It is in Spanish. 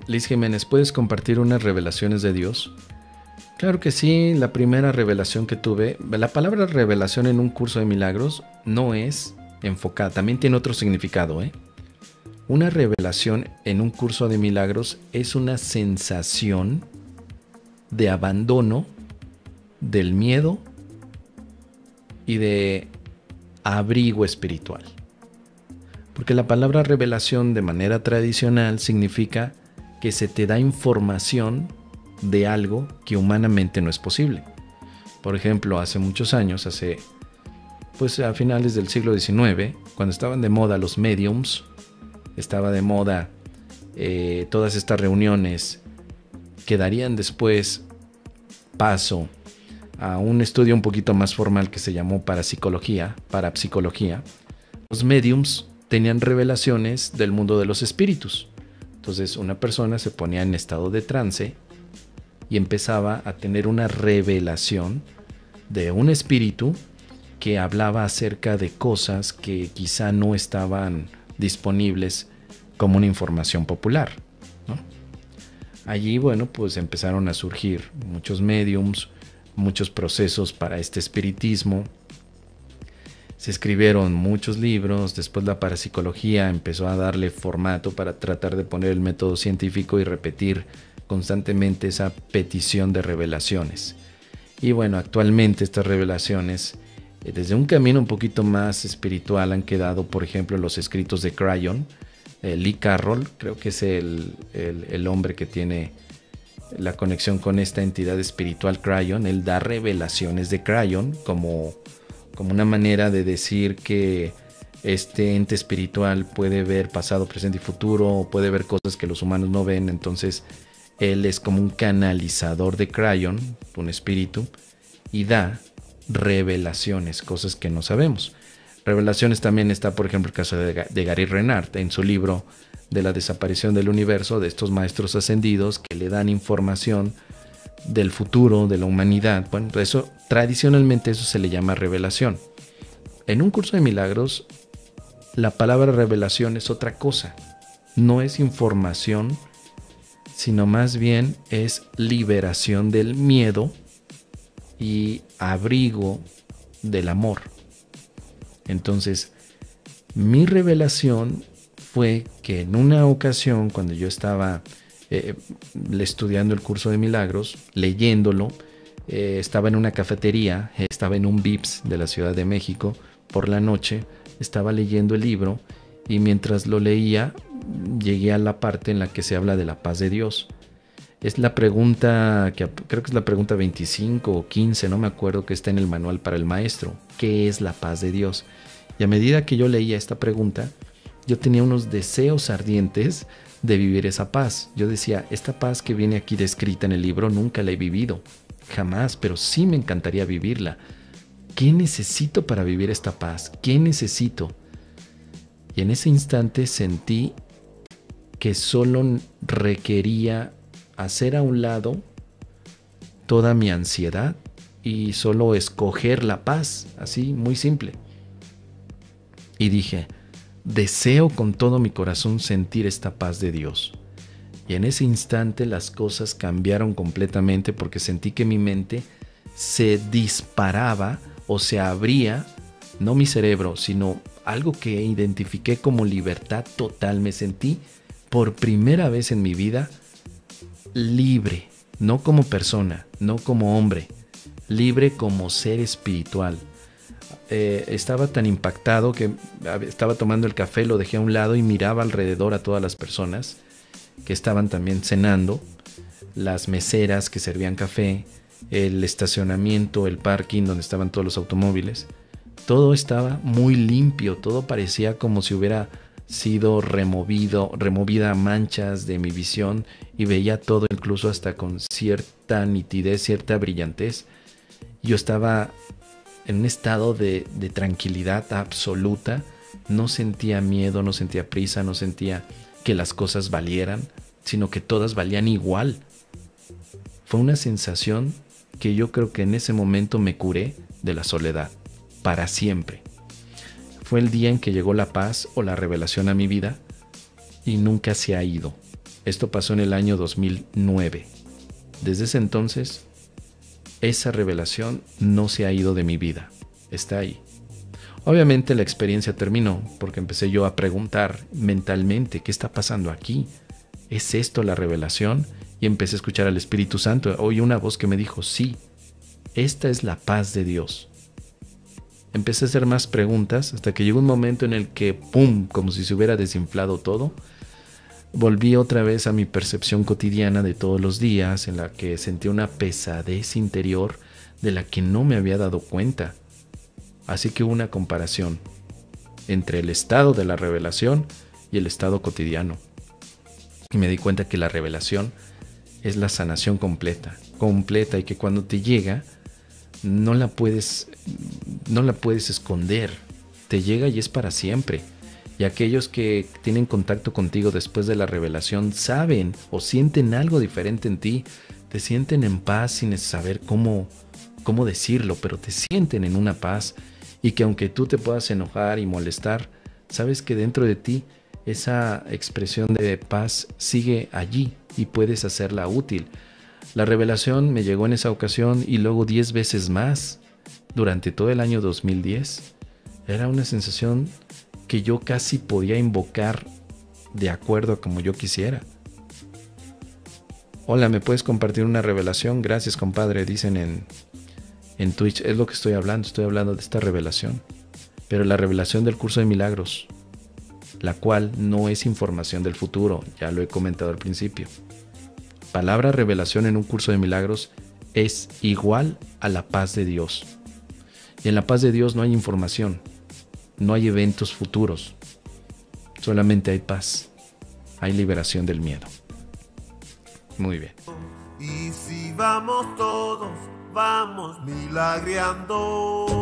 Liz Jiménez, ¿puedes compartir unas revelaciones de Dios? Claro que sí, la primera revelación que tuve, la palabra revelación en un curso de milagros no es enfocada, también tiene otro significado, ¿eh? Una revelación en un curso de milagros es una sensación de abandono del miedo y de abrigo espiritual. Porque la palabra revelación de manera tradicional significa que se te da información de algo que humanamente no es posible. Por ejemplo, hace muchos años, pues a finales del siglo XIX, cuando estaban de moda los mediums, estaba de moda todas estas reuniones que darían después paso a un estudio un poquito más formal que se llamó parapsicología. Los mediums tenían revelaciones del mundo de los espíritus. Entonces una persona se ponía en estado de trance y empezaba a tener una revelación de un espíritu que hablaba acerca de cosas que quizá no estaban disponibles como una información popular, ¿no? Allí, bueno, pues empezaron a surgir muchos mediums, muchos procesos para este espiritismo. Se escribieron muchos libros, después la parapsicología empezó a darle formato para tratar de poner el método científico y repetir constantemente esa petición de revelaciones. Y bueno, actualmente estas revelaciones, desde un camino un poquito más espiritual, han quedado, por ejemplo, los escritos de Cryon. Lee Carroll, creo que es el hombre que tiene la conexión con esta entidad espiritual Cryon. Él da revelaciones de Cryon como una manera de decir que este ente espiritual puede ver pasado, presente y futuro, puede ver cosas que los humanos no ven. Entonces él es como un canalizador de Cryon, un espíritu, y da revelaciones, cosas que no sabemos. Revelaciones también está, por ejemplo, el caso de Gary Renard, en su libro de la desaparición del universo, de estos maestros ascendidos que le dan información del futuro, de la humanidad. Bueno, eso tradicionalmente eso se le llama revelación. En un curso de milagros, la palabra revelación es otra cosa. No es información, sino más bien es liberación del miedo y abrigo del amor. Entonces, mi revelación fue que en una ocasión, cuando yo estaba estudiando el curso de milagros, leyéndolo, estaba en una cafetería, estaba en un Vips de la Ciudad de México por la noche, estaba leyendo el libro y mientras lo leía llegué a la parte en la que se habla de la paz de Dios. Es la pregunta, que creo que es la pregunta 25 o 15, no me acuerdo, que está en el manual para el maestro. ¿Qué es la paz de Dios? Y a medida que yo leía esta pregunta, yo tenía unos deseos ardientes de vivir esa paz. Yo decía, esta paz que viene aquí descrita en el libro nunca la he vivido, jamás, pero sí me encantaría vivirla. ¿Qué necesito para vivir esta paz? ¿Qué necesito? Y en ese instante sentí que solo requería hacer a un lado toda mi ansiedad y solo escoger la paz, así, muy simple. Y dije, deseo con todo mi corazón sentir esta paz de Dios. Y en ese instante las cosas cambiaron completamente porque sentí que mi mente se disparaba o se abría, no mi cerebro, sino algo que identifiqué como libertad total. Me sentí por primera vez en mi vida libre, no como persona, no como hombre, libre como ser espiritual. Estaba tan impactado que estaba tomando el café, lo dejé a un lado y miraba alrededor a todas las personas que estaban también cenando, las meseras que servían café, el estacionamiento, el parking donde estaban todos los automóviles. Todo estaba muy limpio, todo parecía como si hubiera sido removida manchas de mi visión y veía todo incluso hasta con cierta nitidez, cierta brillantez. Yo estaba en un estado de tranquilidad absoluta, no sentía miedo, no sentía prisa, no sentía que las cosas valieran, sino que todas valían igual. Fue una sensación que yo creo que en ese momento me curé de la soledad, para siempre. Fue el día en que llegó la paz o la revelación a mi vida y nunca se ha ido. Esto pasó en el año 2009. Desde ese entonces, esa revelación no se ha ido de mi vida. Está ahí. Obviamente la experiencia terminó porque empecé yo a preguntar mentalmente, ¿qué está pasando aquí? ¿Es esto la revelación? Y empecé a escuchar al Espíritu Santo. Oí una voz que me dijo, sí, esta es la paz de Dios. Empecé a hacer más preguntas hasta que llegó un momento en el que, ¡pum!, como si se hubiera desinflado todo. Volví otra vez a mi percepción cotidiana de todos los días, en la que sentí una pesadez interior de la que no me había dado cuenta. Así que hubo una comparación entre el estado de la revelación y el estado cotidiano. Y me di cuenta que la revelación es la sanación completa, y que cuando te llega no la puedes esconder. Te llega y es para siempre. Y aquellos que tienen contacto contigo después de la revelación saben o sienten algo diferente en ti. Te sienten en paz sin saber cómo decirlo, pero te sienten en una paz. Y que aunque tú te puedas enojar y molestar, sabes que dentro de ti esa expresión de paz sigue allí y puedes hacerla útil. La revelación me llegó en esa ocasión y luego 10 veces más durante todo el año 2010. Era una sensación que yo casi podía invocar de acuerdo a como yo quisiera. Hola, ¿me puedes compartir una revelación? Gracias, compadre, dicen en Twitch. Es lo que estoy hablando de esta revelación. Pero la revelación del curso de milagros, la cual no es información del futuro, ya lo he comentado al principio. Palabra revelación en un curso de milagros es igual a la paz de Dios. Y en la paz de Dios no hay información, no hay eventos futuros, solamente hay paz, hay liberación del miedo. Muy bien. Y si vamos todos, vamos milagreando.